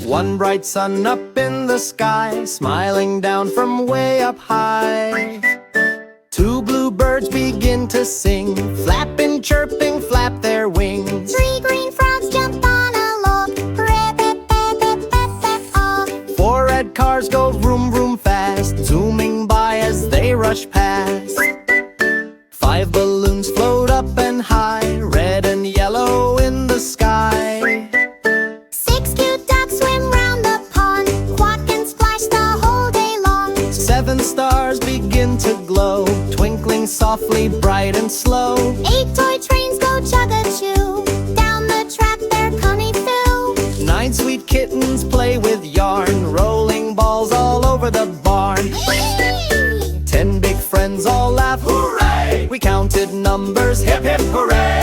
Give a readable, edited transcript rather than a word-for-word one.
One bright sun up in the sky, smiling down from way up high. Two blue birds begin to sing, flapping, chirping, flap their wings. Three green frogs jumped on a log, rip-it-bip-it-bip-bip-oh. Four red cars go vroom, vroom fast, zooming by as they rush past. Five balloons float up and high, red and yellow in the sky. Six cute ducks swim round the pond, quack and splash the whole day long. Seven stars begin to glow, twinkling softly, bright and slow. Eight toy trains go chug-a-choo, down the track they're coming through. Nine sweet kittens play with yarn, rolling balls all over the barn. 10 big friends all laugh, hooray! We counted numbers, hip hip hooray!